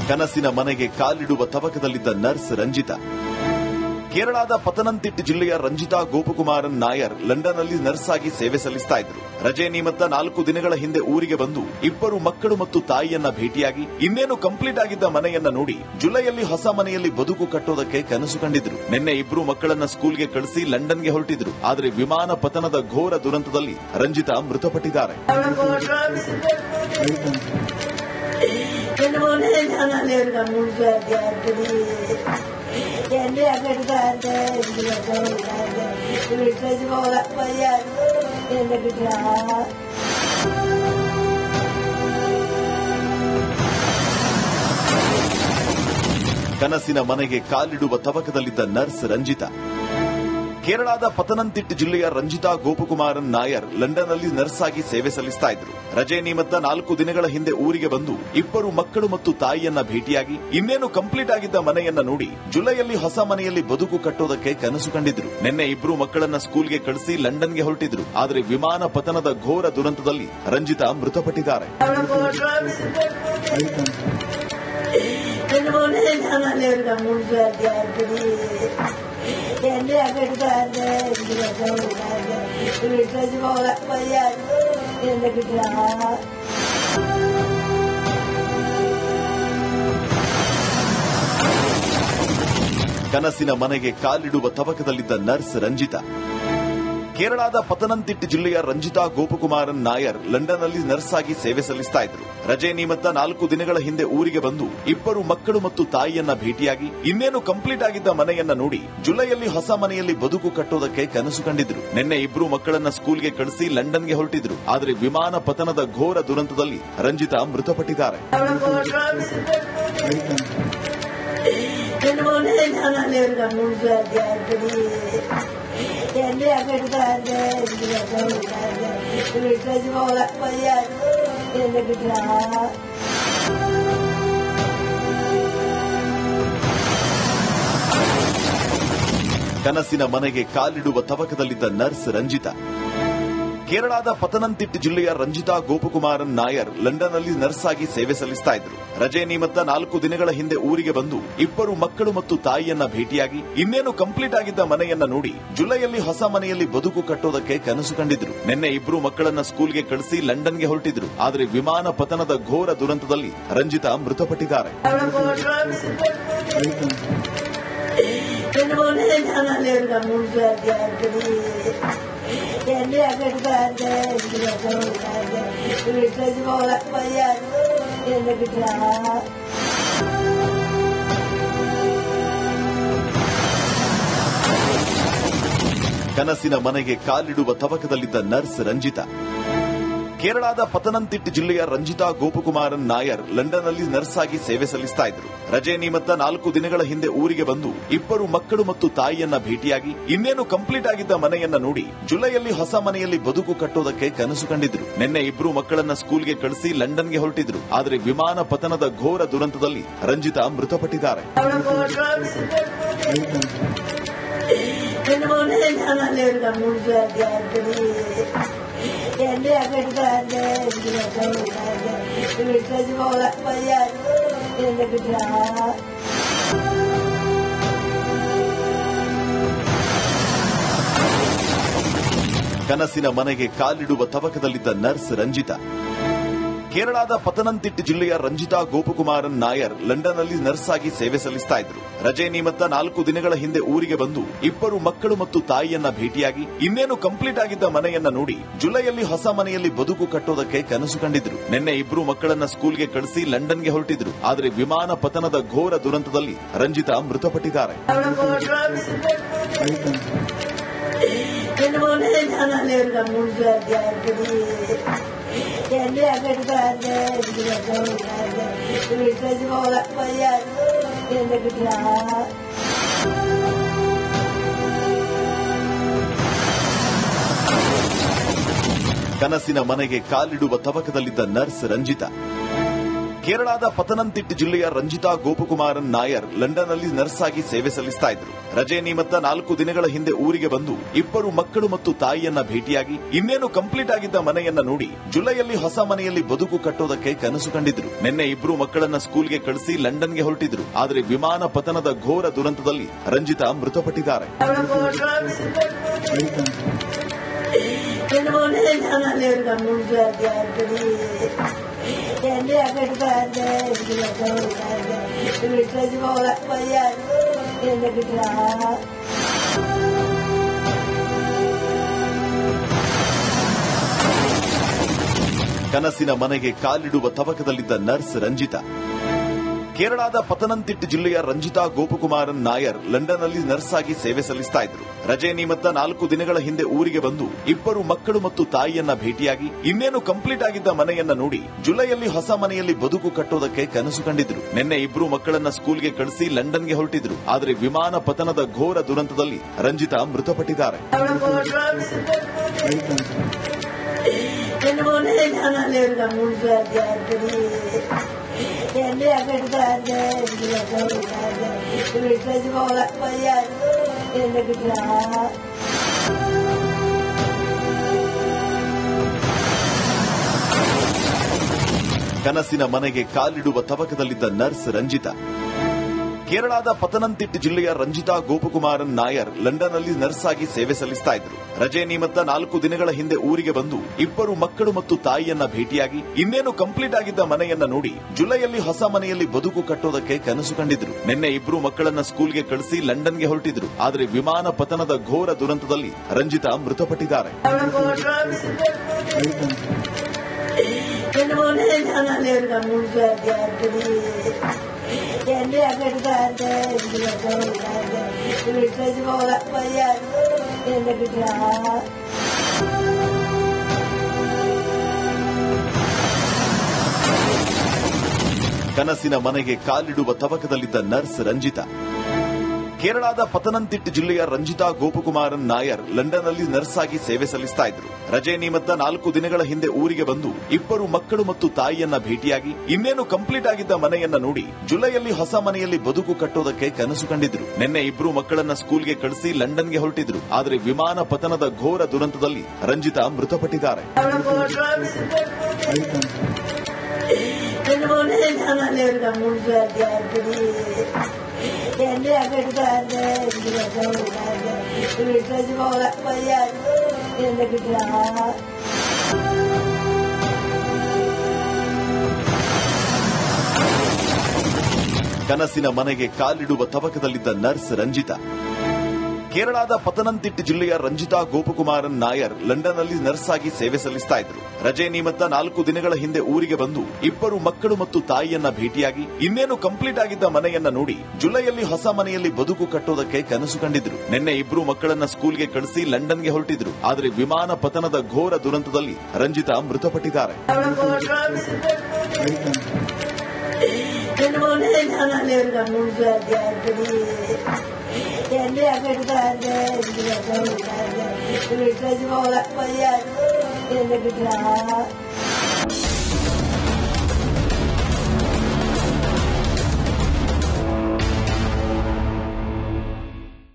ಕನಸಿನ ಮನೆಗೆ ಕಾಲಿಡುವ ತವಕದಲ್ಲಿದ್ದ ನರ್ಸ್ ರಂಜಿತಾ. ಕೇರಳದ ಪತನಂತಿಟ್ಟ ಜಿಲ್ಲೆಯ ರಂಜಿತಾ ಗೋಪಕುಮಾರನ್ ನಾಯರ್ ಲಂಡನ್ನಲ್ಲಿ ನರ್ಸ್ ಆಗಿ ಸೇವೆ ಸಲ್ಲಿಸ್ತಾ ಇದ್ರು. ರಜೆ ನಿಮಿತ್ತ 4 ದಿನಗಳ ಹಿಂದೆ ಊರಿಗೆ ಬಂದು 2 ಮಕ್ಕಳು ಮತ್ತು ತಾಯಿಯನ್ನ ಭೇಟಿಯಾಗಿ ಇನ್ನೇನು ಕಂಪ್ಲೀಟ್ ಆಗಿದ್ದ ಮನೆಯನ್ನ ನೋಡಿ ಜುಲೈಯಲ್ಲಿ ಹೊಸ ಮನೆಯಲ್ಲಿ ಬದುಕು ಕಟ್ಟೋದಕ್ಕೆ ಕನಸು ಕಂಡಿದ್ರು. ನಿನ್ನೆ 2 ಮಕ್ಕಳನ್ನ ಸ್ಕೂಲ್ಗೆ ಕಳಿಸಿ ಲಂಡನ್ಗೆ ಹೊರಟಿದ್ರು. ಆದರೆ ವಿಮಾನ ಪತನದ ಘೋರ ದುರಂತದಲ್ಲಿ ರಂಜಿತಾ ಮೃತಪಟ್ಟಿದ್ದಾರೆ. ಕನಸಿನ ಮನೆಗೆ ಕಾಲಿಡುವ ತವಕದಲ್ಲಿದ್ದ ನರ್ಸ್ ರಂಜಿತಾ. ಕೇರಳದ ಪತನಂತಿಟ್ಟ ಜಿಲ್ಲೆಯ ರಂಜಿತಾ ಗೋಪಕುಮಾರನ್ ನಾಯರ್ ಲಂಡನ್ನಲ್ಲಿ ನರ್ಸ್ ಆಗಿ ಸೇವೆ ಸಲ್ಲಿಸ್ತಾ ಇದ್ರು. ರಜೆ ನಿಮಿತ್ತ 4 ದಿನಗಳ ಹಿಂದೆ ಊರಿಗೆ ಬಂದು 2 ಮಕ್ಕಳು ಮತ್ತು ತಾಯಿಯನ್ನ ಭೇಟಿಯಾಗಿ ಇನ್ನೇನು ಕಂಪ್ಲೀಟ್ ಆಗಿದ್ದ ಮನೆಯನ್ನ ನೋಡಿ ಜುಲೈಯಲ್ಲಿ ಹೊಸ ಮನೆಯಲ್ಲಿ ಬದುಕು ಕಟ್ಟೋದಕ್ಕೆ ಕನಸು ಕಂಡಿದ್ರು. ನಿನ್ನೆ 2 ಮಕ್ಕಳನ್ನ ಸ್ಕೂಲ್ಗೆ ಕಳಿಸಿ ಲಂಡನ್ಗೆ ಹೊರಟಿದ್ರು. ಆದರೆ ವಿಮಾನ ಪತನದ ಘೋರ ದುರಂತದಲ್ಲಿ ರಂಜಿತಾ ಮೃತಪಟ್ಟಿದ್ದಾರೆ. ಕನಸಿನ ಮನೆಗೆ ಕಾಲಿಡುವ ತವಕದಲ್ಲಿದ್ದ ನರ್ಸ್ ರಂಜಿತಾ. ಕೇರಳದ ಪತನಂತಿಟ್ಟ ಜಿಲ್ಲೆಯ ರಂಜಿತಾ ಗೋಪಕುಮಾರನ್ ನಾಯರ್ ಲಂಡನ್ನಲ್ಲಿ ನರ್ಸ್ ಆಗಿ ಸೇವೆ ಸಲ್ಲಿಸ್ತಾ ಇದ್ರು. ರಜೆ ನಿಮಿತ್ತ 4 ದಿನಗಳ ಹಿಂದೆ ಊರಿಗೆ ಬಂದು 2 ಮಕ್ಕಳು ಮತ್ತು ತಾಯಿಯನ್ನ ಭೇಟಿಯಾಗಿ ಇನ್ನೇನು ಕಂಪ್ಲೀಟ್ ಆಗಿದ್ದ ಮನೆಯನ್ನ ನೋಡಿ ಜುಲೈಯಲ್ಲಿ ಹೊಸ ಮನೆಯಲ್ಲಿ ಬದುಕು ಕಟ್ಟೋದಕ್ಕೆ ಕನಸು ಕಂಡಿದ್ರು. ನಿನ್ನೆ 2 ಮಕ್ಕಳನ್ನ ಸ್ಕೂಲ್ಗೆ ಕಳಿಸಿ ಲಂಡನ್ಗೆ ಹೊರಟಿದ್ರು. ಆದರೆ ವಿಮಾನ ಪತನದ ಘೋರ ದುರಂತದಲ್ಲಿ ರಂಜಿತಾ ಮೃತಪಟ್ಟಿದ್ದಾರೆ. ಕನಸಿನ ಮನೆಗೆ ಕಾಲಿಡುವ ತವಕದಲ್ಲಿದ್ದ ನರ್ಸ್ ರಂಜಿತಾ. ಕೇರಳದ ಪತನಂತಿಟ್ಟ ಜಿಲ್ಲೆಯ ರಂಜಿತಾ ಗೋಪಕುಮಾರನ್ ನಾಯರ್ ಲಂಡನ್ನಲ್ಲಿ ನರ್ಸ್ ಆಗಿ ಸೇವೆ ಸಲ್ಲಿಸ್ತಾ ಇದ್ರು. ರಜೆ ನಿಮಿತ್ತ 4 ದಿನಗಳ ಹಿಂದೆ ಊರಿಗೆ ಬಂದು 2 ಮಕ್ಕಳು ಮತ್ತು ತಾಯಿಯನ್ನ ಭೇಟಿಯಾಗಿ ಇನ್ನೇನು ಕಂಪ್ಲೀಟ್ ಆಗಿದ್ದ ಮನೆಯನ್ನ ನೋಡಿ ಜುಲೈಯಲ್ಲಿ ಹೊಸ ಮನೆಯಲ್ಲಿ ಬದುಕು ಕಟ್ಟೋದಕ್ಕೆ ಕನಸು ಕಂಡಿದ್ರು. ನಿನ್ನೆ 2 ಮಕ್ಕಳನ್ನ ಸ್ಕೂಲ್ಗೆ ಕಳಿಸಿ ಲಂಡನ್ಗೆ ಹೊರಟಿದ್ರು. ಆದರೆ ವಿಮಾನ ಪತನದ ಘೋರ ದುರಂತದಲ್ಲಿ ರಂಜಿತಾ ಮೃತಪಟ್ಟಿದ್ದಾರೆ. ಕನಸಿನ ಮನೆಗೆ ಕಾಲಿಡುವ ತವಕದಲ್ಲಿದ್ದ ನರ್ಸ್ ರಂಜಿತಾ. ಕೇರಳದ ಪತನಂತಿಟ್ಟ ಜಿಲ್ಲೆಯ ರಂಜಿತಾ ಗೋಪಕುಮಾರನ್ ನಾಯರ್ ಲಂಡನ್ನಲ್ಲಿ ನರ್ಸ್ ಆಗಿ ಸೇವೆ ಸಲ್ಲಿಸ್ತಾ ಇದ್ರು. ರಜೆ ನಿಮಿತ್ತ 4 ದಿನಗಳ ಹಿಂದೆ ಊರಿಗೆ ಬಂದು 2 ಮಕ್ಕಳು ಮತ್ತು ತಾಯಿಯನ್ನ ಭೇಟಿಯಾಗಿ ಇನ್ನೇನು ಕಂಪ್ಲೀಟ್ ಆಗಿದ್ದ ಮನೆಯನ್ನ ನೋಡಿ ಜುಲೈಯಲ್ಲಿ ಹೊಸ ಮನೆಯಲ್ಲಿ ಬದುಕು ಕಟ್ಟೋದಕ್ಕೆ ಕನಸು ಕಂಡಿದ್ರು. ನಿನ್ನೆ 2 ಮಕ್ಕಳನ್ನ ಸ್ಕೂಲ್ಗೆ ಕಳಿಸಿ ಲಂಡನ್ಗೆ ಹೊರಟಿದ್ರು. ಆದರೆ ವಿಮಾನ ಪತನದ ಘೋರ ದುರಂತದಲ್ಲಿ ರಂಜಿತಾ ಮೃತಪಟ್ಟಿದ್ದಾರೆ. ಕನಸಿನ ಮನೆಗೆ ಕಾಲಿಡುವ ತವಕದಲ್ಲಿದ್ದ ನರ್ಸ್ ರಂಜಿತಾ. ಕೇರಳದ ಪತನಂತಿಟ್ಟ ಜಿಲ್ಲೆಯ ರಂಜಿತಾ ಗೋಪಕುಮಾರನ್ ನಾಯರ್ ಲಂಡನ್ನಲ್ಲಿ ನರ್ಸ್ ಆಗಿ ಸೇವೆ ಸಲ್ಲಿಸ್ತಾ ಇದ್ರು. ರಜೆ ನಿಮಿತ್ತ 4 ದಿನಗಳ ಹಿಂದೆ ಊರಿಗೆ ಬಂದು 2 ಮಕ್ಕಳು ಮತ್ತು ತಾಯಿಯನ್ನ ಭೇಟಿಯಾಗಿ ಇನ್ನೇನು ಕಂಪ್ಲೀಟ್ ಆಗಿದ್ದ ಮನೆಯನ್ನ ನೋಡಿ ಜುಲೈಯಲ್ಲಿ ಹೊಸ ಮನೆಯಲ್ಲಿ ಬದುಕು ಕಟ್ಟೋದಕ್ಕೆ ಕನಸು ಕಂಡಿದ್ರು. ನಿನ್ನೆ 2 ಮಕ್ಕಳನ್ನ ಸ್ಕೂಲ್ಗೆ ಕಳಿಸಿ ಲಂಡನ್ಗೆ ಹೊರಟಿದ್ರು. ಆದರೆ ವಿಮಾನ ಪತನದ ಘೋರ ದುರಂತದಲ್ಲಿ ರಂಜಿತಾ ಮೃತಪಟ್ಟಿದ್ದಾರೆ. ಕನಸಿನ ಮನೆಗೆ ಕಾಲಿಡುವ ತವಕದಲ್ಲಿದ್ದ ನರ್ಸ್ ರಂಜಿತಾ. ಕೇರಳದ ಪತನಂತಿಟ್ಟ ಜಿಲ್ಲೆಯ ರಂಜಿತಾ ಗೋಪಕುಮಾರನ್ ನಾಯರ್ ಲಂಡನ್ನಲ್ಲಿ ನರ್ಸ್ ಆಗಿ ಸೇವೆ ಸಲ್ಲಿಸ್ತಾ ಇದ್ರು. ರಜೆ ನಿಮಿತ್ತ 4 ದಿನಗಳ ಹಿಂದೆ ಊರಿಗೆ ಬಂದು 2 ಮಕ್ಕಳು ಮತ್ತು ತಾಯಿಯನ್ನ ಭೇಟಿಯಾಗಿ ಇನ್ನೇನು ಕಂಪ್ಲೀಟ್ ಆಗಿದ್ದ ಮನೆಯನ್ನ ನೋಡಿ ಜುಲೈಯಲ್ಲಿ ಹೊಸ ಮನೆಯಲ್ಲಿ ಬದುಕು ಕಟ್ಟೋದಕ್ಕೆ ಕನಸು ಕಂಡಿದ್ರು. ನಿನ್ನೆ 2 ಮಕ್ಕಳನ್ನ ಸ್ಕೂಲ್ಗೆ ಕಳಿಸಿ ಲಂಡನ್ಗೆ ಹೊರಟಿದ್ರು. ಆದರೆ ವಿಮಾನ ಪತನದ ಘೋರ ದುರಂತದಲ್ಲಿ ರಂಜಿತಾ ಮೃತಪಟ್ಟಿದ್ದಾರೆ. ಕನಸಿನ ಮನೆಗೆ ಕಾಲಿಡುವ ತವಕದಲ್ಲಿದ್ದ ನರ್ಸ್ ರಂಜಿತಾ. ಕೇರಳದ ಪತನಂತಿಟ್ಟ ಜಿಲ್ಲೆಯ ರಂಜಿತಾ ಗೋಪಕುಮಾರನ್ ನಾಯರ್ ಲಂಡನ್ನಲ್ಲಿ ನರ್ಸ್ ಆಗಿ ಸೇವೆ ಸಲ್ಲಿಸ್ತಾ ಇದ್ರು. ರಜೆ ನಿಮಿತ್ತ 4 ದಿನಗಳ ಹಿಂದೆ ಊರಿಗೆ ಬಂದು 2 ಮಕ್ಕಳು ಮತ್ತು ತಾಯಿಯನ್ನ ಭೇಟಿಯಾಗಿ ಇನ್ನೇನು ಕಂಪ್ಲೀಟ್ ಆಗಿದ್ದ ಮನೆಯನ್ನ ನೋಡಿ ಜುಲೈಯಲ್ಲಿ ಹೊಸ ಮನೆಯಲ್ಲಿ ಬದುಕು ಕಟ್ಟೋದಕ್ಕೆ ಕನಸು ಕಂಡಿದ್ರು. ನಿನ್ನೆ 2 ಮಕ್ಕಳನ್ನ ಸ್ಕೂಲ್ಗೆ ಕಳಿಸಿ ಲಂಡನ್ಗೆ ಹೊರಟಿದ್ರು. ಆದರೆ ವಿಮಾನ ಪತನದ ಘೋರ ದುರಂತದಲ್ಲಿ ರಂಜಿತಾ ಮೃತಪಟ್ಟಿದ್ದಾರೆ. ಕನಸಿನ ಮನೆಗೆ ಕಾಲಿಡುವ ತವಕದಲ್ಲಿದ್ದ ನರ್ಸ್ ರಂಜಿತಾ. ಕೇರಳದ ಪತನಂತಿಟ್ಟ ಜಿಲ್ಲೆಯ ರಂಜಿತಾ ಗೋಪಕುಮಾರನ್ ನಾಯರ್ ಲಂಡನ್ನಲ್ಲಿ ನರ್ಸ್ ಆಗಿ ಸೇವೆ ಸಲ್ಲಿಸ್ತಾ ಇದ್ರು. ರಜೆ ನಿಮಿತ್ತ 4 ದಿನಗಳ ಹಿಂದೆ ಊರಿಗೆ ಬಂದು 2 ಮಕ್ಕಳು ಮತ್ತು ತಾಯಿಯನ್ನ ಭೇಟಿಯಾಗಿ ಇನ್ನೇನು ಕಂಪ್ಲೀಟ್ ಆಗಿದ್ದ ಮನೆಯನ್ನ ನೋಡಿ ಜುಲೈಯಲ್ಲಿ ಹೊಸ ಮನೆಯಲ್ಲಿ ಬದುಕು ಕಟ್ಟೋದಕ್ಕೆ ಕನಸು ಕಂಡಿದ್ರು. ನಿನ್ನೆ 2 ಮಕ್ಕಳನ್ನ ಸ್ಕೂಲ್ಗೆ ಕಳಿಸಿ ಲಂಡನ್ಗೆ ಹೊರಟಿದ್ರು. ಆದರೆ ವಿಮಾನ ಪತನದ ಘೋರ ದುರಂತದಲ್ಲಿ ರಂಜಿತಾ ಮೃತಪಟ್ಟಿದ್ದಾರೆ. ಕನಸಿನ ಮನೆಗೆ ಕಾಲಿಡುವ ತವಕದಲ್ಲಿದ್ದ ನರ್ಸ್ ರಂಜಿತಾ. ಕೇರಳದ ಪತನಂತಿಟ್ಟ ಜಿಲ್ಲೆಯ ರಂಜಿತಾ ಗೋಪಕುಮಾರನ್ ನಾಯರ್ ಲಂಡನ್ನಲ್ಲಿ ನರ್ಸ್ ಆಗಿ ಸೇವೆ ಸಲ್ಲಿಸ್ತಾ ಇದ್ರು. ರಜೆ ನಿಮಿತ್ತ 4 ದಿನಗಳ ಹಿಂದೆ ಊರಿಗೆ ಬಂದು 2 ಮಕ್ಕಳು ಮತ್ತು ತಾಯಿಯನ್ನ ಭೇಟಿಯಾಗಿ ಇನ್ನೇನು ಕಂಪ್ಲೀಟ್ ಆಗಿದ್ದ ಮನೆಯನ್ನ ನೋಡಿ ಜುಲೈಯಲ್ಲಿ ಹೊಸ ಮನೆಯಲ್ಲಿ ಬದುಕು ಕಟ್ಟೋದಕ್ಕೆ ಕನಸು ಕಂಡಿದ್ರು. ನಿನ್ನೆ 2 ಮಕ್ಕಳನ್ನ ಸ್ಕೂಲ್ಗೆ ಕಳಿಸಿ ಲಂಡನ್ಗೆ ಹೊರಟಿದ್ರು. ಆದರೆ ವಿಮಾನ ಪತನದ ಘೋರ ದುರಂತದಲ್ಲಿ ರಂಜಿತಾ ಮೃತಪಟ್ಟಿದ್ದಾರೆ. ಕನಸಿನ ಮನೆಗೆ ಕಾಲಿಡುವ ತವಕದಲ್ಲಿದ್ದ ನರ್ಸ್ ರಂಜಿತಾ. ಕೇರಳದ ಪತನಂತಿಟ್ಟ ಜಿಲ್ಲೆಯ ರಂಜಿತಾ ಗೋಪಕುಮಾರನ್ ನಾಯರ್ ಲಂಡನ್ನಲ್ಲಿ ನರ್ಸ್ ಆಗಿ ಸೇವೆ ಸಲ್ಲಿಸ್ತಾ ಇದ್ರು. ರಜೆ ನಿಮಿತ್ತ 4 ದಿನಗಳ ಹಿಂದೆ ಊರಿಗೆ ಬಂದು 2 ಮಕ್ಕಳು ಮತ್ತು ತಾಯಿಯನ್ನ ಭೇಟಿಯಾಗಿ ಇನ್ನೇನು ಕಂಪ್ಲೀಟ್ ಆಗಿದ್ದ ಮನೆಯನ್ನ ನೋಡಿ ಜುಲೈಯಲ್ಲಿ ಹೊಸ ಮನೆಯಲ್ಲಿ ಬದುಕು ಕಟ್ಟೋದಕ್ಕೆ ಕನಸು ಕಂಡಿದ್ರು. ನಿನ್ನೆ 2 ಮಕ್ಕಳನ್ನ ಸ್ಕೂಲ್ಗೆ ಕಳಿಸಿ ಲಂಡನ್ಗೆ ಹೊರಟಿದ್ರು. ಆದರೆ ವಿಮಾನ ಪತನದ ಘೋರ ದುರಂತದಲ್ಲಿ ರಂಜಿತಾ ಮೃತಪಟ್ಟಿದ್ದಾರೆ. Yang